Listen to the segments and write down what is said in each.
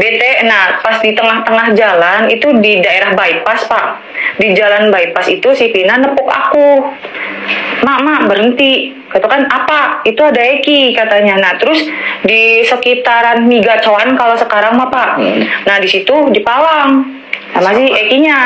bete. Nah, pas di tengah-tengah jalan itu di daerah bypass, Pak. Di jalan bypass itu si Vina nepuk aku. Mak, berhenti. Kata kan apa? Itu ada Eki katanya. Nah, terus di sekitaran Migacoan kalau sekarang mah, Pak. Nah, di situ di Palang sama si Ekinya.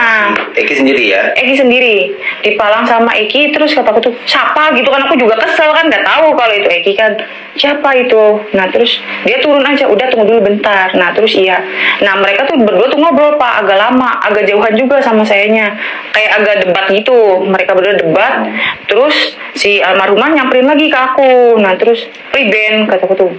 Eki sendiri ya? Eki sendiri dipalang sama Eki. Terus kataku tuh siapa gitu kan, aku juga kesel kan, nggak tahu kalau itu Eki kan, siapa itu. Nah terus dia turun aja, udah tunggu dulu bentar. Nah terus iya, nah mereka tuh berdua tuh ngobrol Pak, agak lama, agak jauhan juga sama sayanya, kayak agak debat gitu, mereka berdua debat. Terus si almarhumah nyamperin lagi ke aku. Nah terus priben kataku tuh.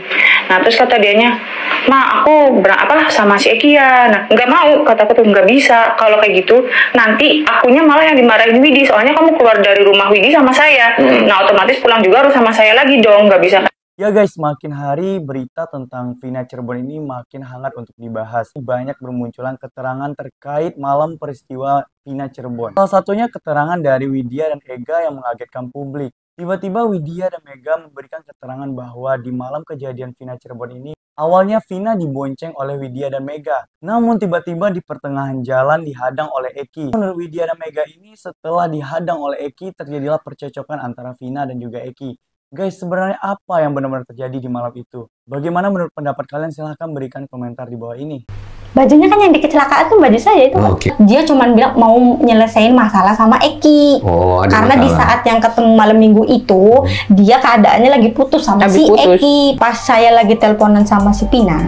Nah terus kata dianya, "Ma, aku apa sama si Eki ya." Nah nggak mau kataku tuh, nggak bisa kalau kayak gitu, nanti akunya malah yang dimarahin Widi, soalnya kamu keluar dari rumah Widi sama saya. Nah otomatis pulang juga harus sama saya lagi dong, nggak bisa. Ya guys, makin hari berita tentang Vina Cirebon ini makin hangat untuk dibahas. Banyak bermunculan keterangan terkait malam peristiwa Vina Cirebon. Salah satunya keterangan dari Widya dan Ega yang mengagetkan publik. Tiba-tiba Widya dan Ega memberikan keterangan bahwa di malam kejadian Vina Cirebon ini, awalnya Vina dibonceng oleh Widya dan Mega. Namun tiba-tiba di pertengahan jalan dihadang oleh Eki. Menurut Widya dan Mega ini, setelah dihadang oleh Eki, terjadilah percecokan antara Vina dan juga Eki. Guys, sebenarnya apa yang benar-benar terjadi di malam itu? Bagaimana menurut pendapat kalian? Silahkan berikan komentar di bawah ini. Bajunya kan yang di kecelakaan tuh baju saya itu. Dia cuma bilang mau nyelesain masalah sama Eki. Karena masalah. Di saat yang ketemu malam minggu itu, dia keadaannya lagi putus sama si Eki. Pas saya lagi teleponan sama si Pina,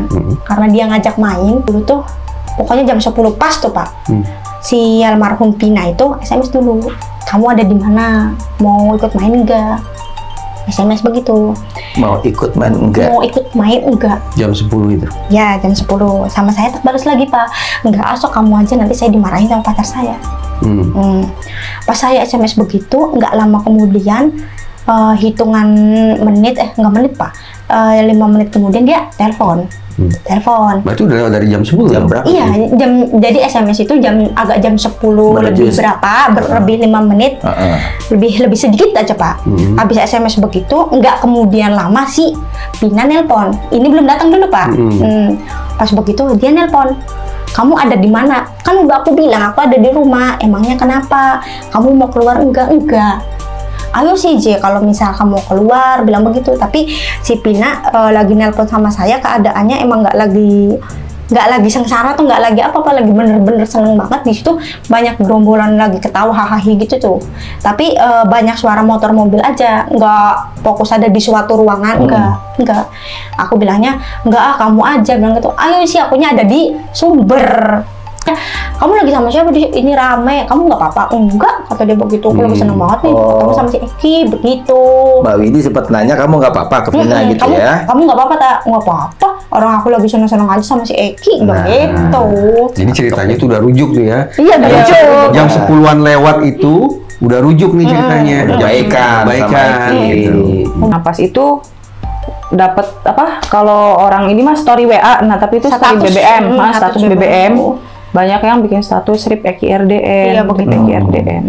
karena dia ngajak main dulu tuh, pokoknya jam 10 pas tuh Pak. Si almarhum Pina itu SMS dulu, "Kamu ada di mana? Mau ikut main enggak?" SMS begitu. Mau ikut main enggak? Mau ikut main enggak? Jam 10 itu? Ya, jam 10. Sama saya terbalas lagi, Pak. Enggak, asok kamu aja, nanti saya dimarahin sama pacar saya. Pas saya SMS begitu, enggak lama kemudian, hitungan menit, enggak menit, Pak. 5 menit kemudian dia telepon. Berarti udah dari jam 10? Jam berapa? Iya, jadi SMS itu agak jam 10 lebih berapa, lebih 5 menit, lebih sedikit aja Pak. Habis SMS begitu, nggak kemudian lama sih Pina nelpon. Ini belum datang dulu Pak. Pas begitu dia nelpon, "Kamu ada di mana?" Kan udah aku bilang aku ada di rumah. Emangnya kenapa? Kamu mau keluar enggak? Enggak. Ayo sih J, kalau misal kamu keluar, bilang begitu. Tapi si Pina lagi nelpon sama saya, keadaannya emang nggak lagi sengsara tuh, nggak lagi apa-apa, lagi bener-bener seneng banget. Di situ banyak gerombolan lagi ketawa hahaha gitu tuh. Tapi banyak suara motor mobil aja, nggak fokus ada di suatu ruangan, enggak. Aku bilangnya enggak, kamu aja bilang gitu. Ayo sih, akunya ada di Sumber. "Kamu lagi sama siapa di ini rame? Kamu nggak apa-apa?" "Enggak," kata dia begitu. "Aku lagi seneng banget nih ketemu sama si Eki," begitu. Mbak Widi sempat nanya, "Kamu nggak apa-apa ke Vina gitu ya?" "Kamu nggak apa-apa tak?" "Nggak apa-apa, orang aku lagi seneng-seneng aja sama si Eki," begitu. Jadi ceritanya itu udah rujuk tuh ya? Iya, rujuk. Jam 10-an lewat itu udah rujuk nih ceritanya. Baikan gitu. Nah pas itu dapat apa? Kalau orang ini mah story WA, nah tapi itu story BBM, status BBM. Banyak yang bikin status RIP Eki RDN, iya, begitu. Eki RDN.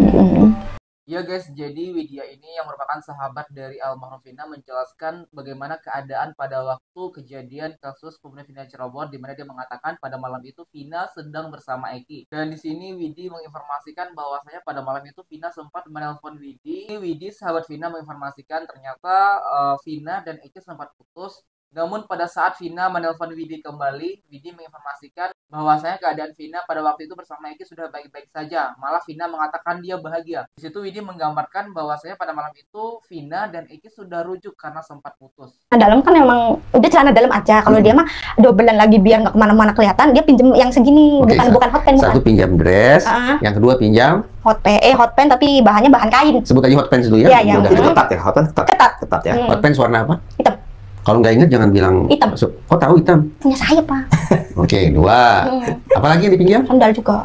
Ya guys, jadi Widya ini yang merupakan sahabat dari almarhum Vina menjelaskan bagaimana keadaan pada waktu kejadian kasus pembunuhan Vina Cirebon, di mana dia mengatakan pada malam itu Vina sedang bersama Eki. Dan di sini Widi menginformasikan bahwasanya pada malam itu Vina sempat menelpon Widi. Widi sahabat Vina menginformasikan ternyata Vina dan Eki sempat putus. Namun pada saat Vina menelpon Widi kembali, Widi menginformasikan bahwasanya keadaan Vina pada waktu itu bersama Eki sudah baik-baik saja. Malah Vina mengatakan dia bahagia. Di situ Widi menggambarkan bahwasanya pada malam itu Vina dan Eki sudah rujuk karena sempat putus. Nah, dalam kan emang udah celana dalam aja. Kalau dia mah dobelan lagi biar nggak kemana-mana kelihatan, dia pinjem yang segini, bukan hot pen. Satu pinjam dress, yang kedua pinjam hot pen tapi bahannya bahan kain. Sebut aja hot pen dulu ya. Iya. Udah ketat ya, hot pen ketat ya. Hot pen warna apa? Hitam. Kalau nggak inget jangan bilang hitam. Kok tahu hitam? Punya saya Pak. Oke, 2. Apalagi yang dipinjam? Sandal juga.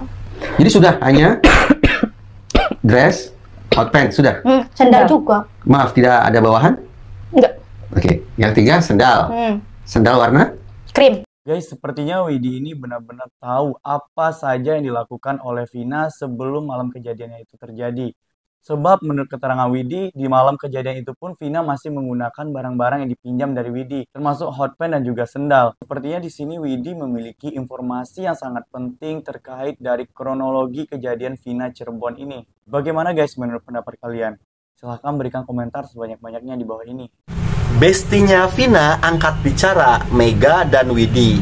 Jadi sudah hanya dress, hot pants sudah. Sandal juga. Maaf, tidak ada bawahan? Enggak. Oke, yang 3 sendal. Sendal warna? Krim. Guys, sepertinya Widi ini benar-benar tahu apa saja yang dilakukan oleh Vina sebelum malam kejadiannya itu terjadi. Sebab menurut keterangan Widi, di malam kejadian itu pun Vina masih menggunakan barang-barang yang dipinjam dari Widi, termasuk hotpan dan juga sendal. Sepertinya di sini Widi memiliki informasi yang sangat penting terkait dari kronologi kejadian Vina Cirebon ini. Bagaimana guys menurut pendapat kalian? Silahkan berikan komentar sebanyak-banyaknya di bawah ini. Bestinya Vina angkat bicara Mega dan Widi,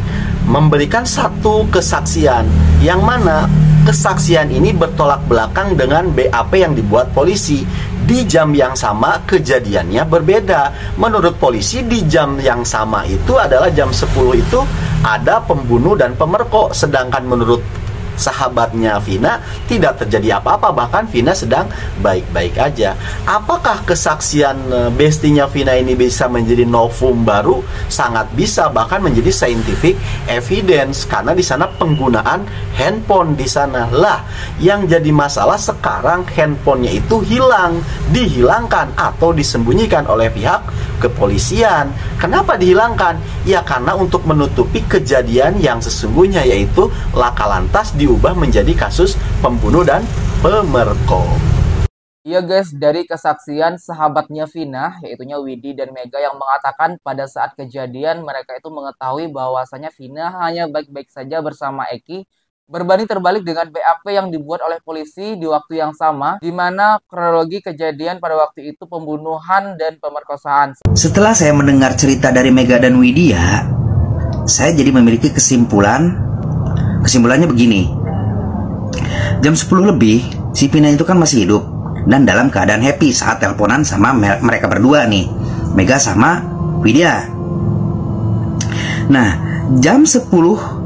memberikan satu kesaksian yang mana kesaksian ini bertolak belakang dengan BAP yang dibuat polisi. Di jam yang sama kejadiannya berbeda. Menurut polisi di jam yang sama itu adalah jam 10 itu ada pembunuh dan pemerkok. Sedangkan menurut sahabatnya Vina tidak terjadi apa-apa, bahkan Vina sedang baik-baik aja. Apakah kesaksian bestinya Vina ini bisa menjadi novum baru? Sangat bisa, bahkan menjadi scientific evidence karena di sana penggunaan handphone di sana. Lah, yang jadi masalah sekarang handphonenya itu hilang, dihilangkan atau disembunyikan oleh pihak kepolisian. Kenapa dihilangkan? Ya karena untuk menutupi kejadian yang sesungguhnya, yaitu laka lantas diubah menjadi kasus pembunuh dan pemerkosa. Iya guys, dari kesaksian sahabatnya Vina, yaitunya Widi dan Mega, yang mengatakan pada saat kejadian mereka itu mengetahui bahwasanya Vina hanya baik-baik saja bersama Eki, berbanding terbalik dengan BAP yang dibuat oleh polisi di waktu yang sama, di mana kronologi kejadian pada waktu itu pembunuhan dan pemerkosaan. Setelah saya mendengar cerita dari Mega dan Widya, saya jadi memiliki kesimpulannya begini. Jam 10 lebih, si Vina itu kan masih hidup dan dalam keadaan happy saat teleponan sama mereka berdua nih, Mega sama Widya. Nah, jam 10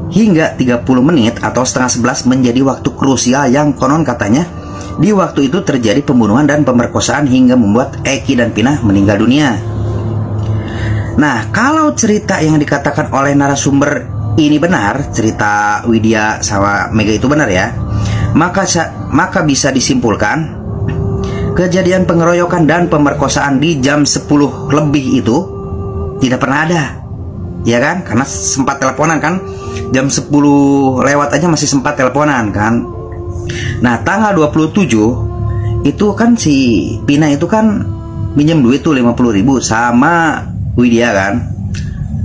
hingga 30 menit atau setengah 11 menjadi waktu krusial yang konon katanya di waktu itu terjadi pembunuhan dan pemerkosaan hingga membuat Eki dan Vina meninggal dunia. Nah, kalau cerita yang dikatakan oleh narasumber ini benar, cerita Widya sama Mega itu benar ya, maka bisa disimpulkan kejadian pengeroyokan dan pemerkosaan di jam 10 lebih itu tidak pernah ada, ya kan? Karena sempat teleponan kan, jam 10 lewat aja masih sempat teleponan kan. Nah, tanggal 27 itu kan si Vina itu kan minjem duit tuh 50.000 sama Widya kan,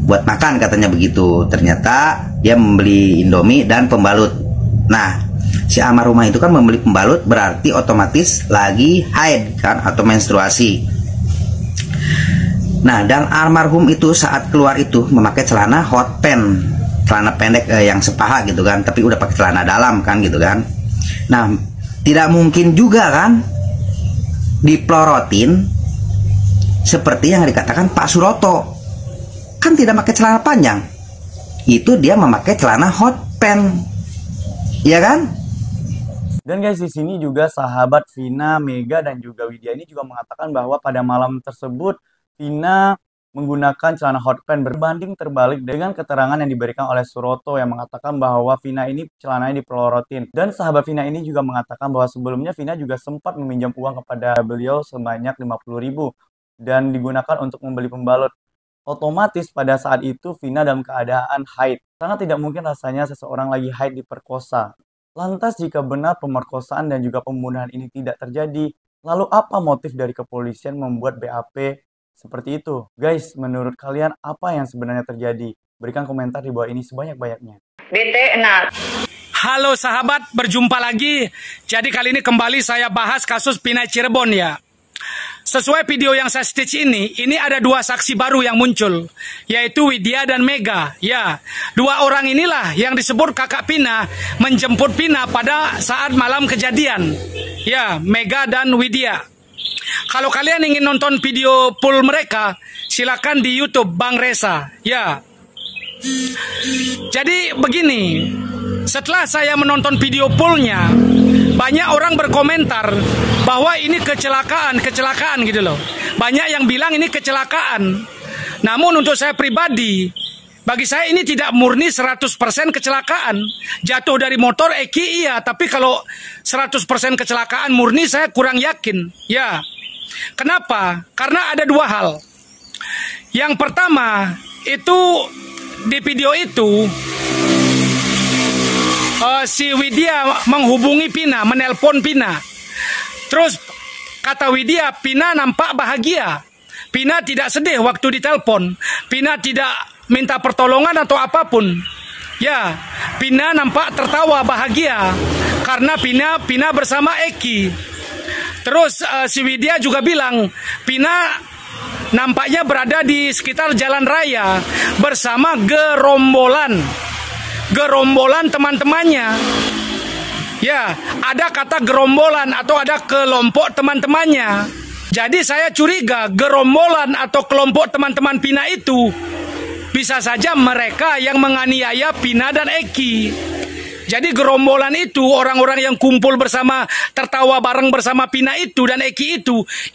buat makan katanya begitu. Ternyata dia membeli Indomie dan pembalut. Nah, si almarhumah itu kan membeli pembalut, berarti otomatis lagi haid kan, atau menstruasi. Nah, dan almarhum itu saat keluar itu memakai celana hot pants, celana pendek yang sepaha gitu kan, tapi udah pakai celana dalam kan gitu kan. Nah, tidak mungkin juga kan diplorotin seperti yang dikatakan Pak Suroto, kan tidak pakai celana panjang, itu dia memakai celana hot pants, ya kan? Dan guys, di sini juga sahabat Vina, Mega dan juga Widya ini juga mengatakan bahwa pada malam tersebut Vina menggunakan celana hot pants, berbanding terbalik dengan keterangan yang diberikan oleh Suroto yang mengatakan bahwa Vina ini celananya dipelorotin. Dan sahabat Vina ini juga mengatakan bahwa sebelumnya Vina juga sempat meminjam uang kepada beliau sebanyak 50.000 dan digunakan untuk membeli pembalut. Otomatis pada saat itu Vina dalam keadaan haid. Sangat tidak mungkin rasanya seseorang lagi haid diperkosa. Lantas jika benar pemerkosaan dan juga pembunuhan ini tidak terjadi, lalu apa motif dari kepolisian membuat BAP seperti itu? Guys, menurut kalian apa yang sebenarnya terjadi? Berikan komentar di bawah ini sebanyak-banyaknya. Halo sahabat, berjumpa lagi. Jadi kali ini kembali saya bahas kasus Vina Cirebon ya. Sesuai video yang saya stitch ini ada dua saksi baru yang muncul, yaitu Widya dan Mega. Ya, dua orang inilah yang disebut kakak Vina menjemput Vina pada saat malam kejadian. Ya, Mega dan Widya. Kalau kalian ingin nonton video full mereka, silakan di YouTube Bang Resa. Ya. Jadi begini, setelah saya menonton video fullnya, banyak orang berkomentar bahwa ini kecelakaan gitu loh. Banyak yang bilang ini kecelakaan. Namun untuk saya pribadi, bagi saya ini tidak murni 100% kecelakaan. Jatuh dari motor Eki iya, tapi kalau 100% kecelakaan murni saya kurang yakin. Ya. Kenapa? Karena ada dua hal. Yang pertama, itu di video itu si Widya menghubungi Vina, menelpon Vina. Terus kata Widya, Pina nampak bahagia. Pina tidak sedih waktu ditelepon. Pina tidak minta pertolongan atau apapun. Ya, Pina nampak tertawa bahagia karena Pina bersama Eki. Terus si Widya juga bilang, Pina nampaknya berada di sekitar jalan raya bersama gerombolan teman-temannya. Ya, ada kata gerombolan atau ada kelompok teman-temannya. Jadi saya curiga gerombolan atau kelompok teman-teman Pina itu bisa saja mereka yang menganiaya Pina dan Eki. Jadi gerombolan itu, orang-orang yang kumpul bersama, tertawa bareng bersama Pina itu dan Eki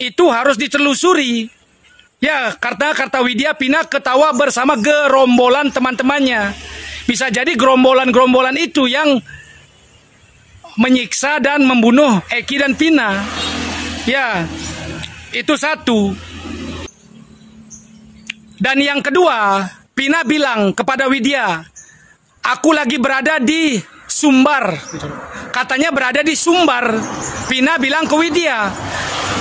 itu harus ditelusuri. Ya, kata Widya, Pina ketawa bersama gerombolan teman-temannya. Bisa jadi gerombolan-gerombolan itu yang menyiksa dan membunuh Eki dan Pina. Ya, itu satu. Dan yang kedua, Pina bilang kepada Widya, aku lagi berada di Sumbar. Katanya berada di Sumbar. Pina bilang ke Widya.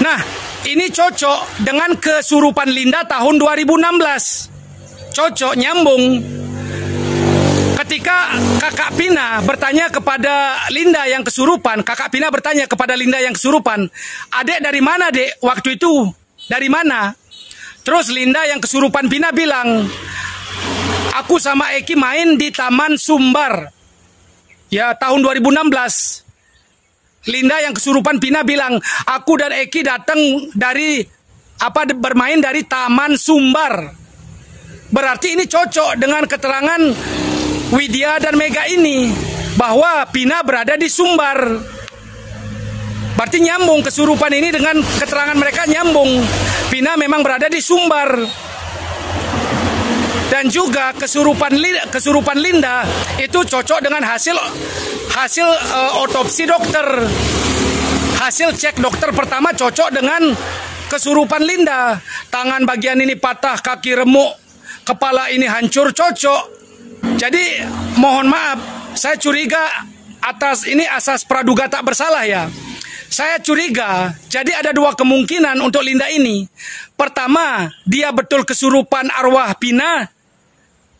Nah, ini cocok dengan kesurupan Linda tahun 2016. Cocok, nyambung. Ketika kakak Pina bertanya kepada Linda yang kesurupan, kakak Pina bertanya kepada Linda yang kesurupan, adek dari mana dek waktu itu? Dari mana? Terus Linda yang kesurupan Pina bilang, aku sama Eki main di Taman Sumbar. Ya, tahun 2016. Linda yang kesurupan Pina bilang, aku dan Eki datang dari bermain dari Taman Sumbar. Berarti ini cocok dengan keterangan Widya dan Mega ini bahwa Pina berada di Sumbar. Berarti nyambung kesurupan ini dengan keterangan mereka, nyambung. Pina memang berada di Sumbar. Dan juga kesurupan Linda itu cocok dengan hasil otopsi dokter. Hasil cek dokter pertama cocok dengan kesurupan Linda. Tangan bagian ini patah, kaki remuk, kepala ini hancur, cocok. Jadi mohon maaf, saya curiga atas ini asas praduga tak bersalah ya. Saya curiga, jadi ada dua kemungkinan untuk Linda ini. Pertama, dia betul kesurupan arwah Pina.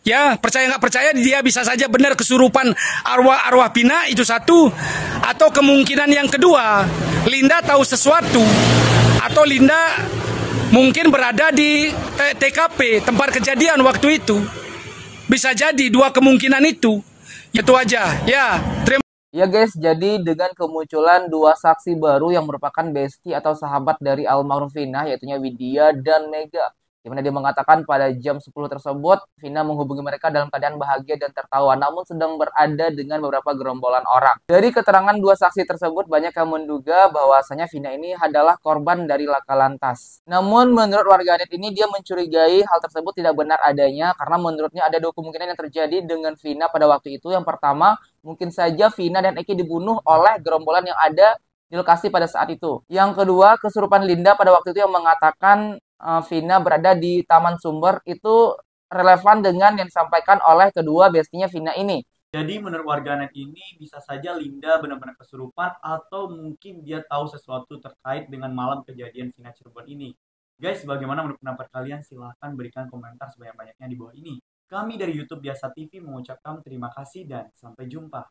Ya, percaya nggak percaya dia bisa saja benar kesurupan arwah Pina, itu satu. Atau kemungkinan yang kedua, Linda tahu sesuatu. Atau Linda mungkin berada di TKP, tempat kejadian waktu itu. Bisa jadi dua kemungkinan itu. Itu aja. Ya, terima. Ya guys, jadi dengan kemunculan dua saksi baru yang merupakan bestie atau sahabat dari almarhum Vina, yaitu Widya dan Mega, di mana dia mengatakan pada jam 10 tersebut Vina menghubungi mereka dalam keadaan bahagia dan tertawa, namun sedang berada dengan beberapa gerombolan orang. Dari keterangan dua saksi tersebut, banyak yang menduga bahwasanya Vina ini adalah korban dari laka lantas. Namun menurut warganet ini, dia mencurigai hal tersebut tidak benar adanya, karena menurutnya ada dua kemungkinan yang terjadi dengan Vina pada waktu itu. Yang pertama, mungkin saja Vina dan Eki dibunuh oleh gerombolan yang ada di lokasi pada saat itu. Yang kedua, kesurupan Linda pada waktu itu yang mengatakan Vina berada di Taman Sumber itu relevan dengan yang disampaikan oleh kedua bestinya Vina ini. Jadi menurut warganet ini bisa saja Linda benar-benar kesurupan atau mungkin dia tahu sesuatu terkait dengan malam kejadian Vina Cirebon ini. Guys, bagaimana menurut pendapat kalian? Silahkan berikan komentar sebanyak-banyaknya di bawah ini. Kami dari YouTube Biasa TV mengucapkan terima kasih dan sampai jumpa.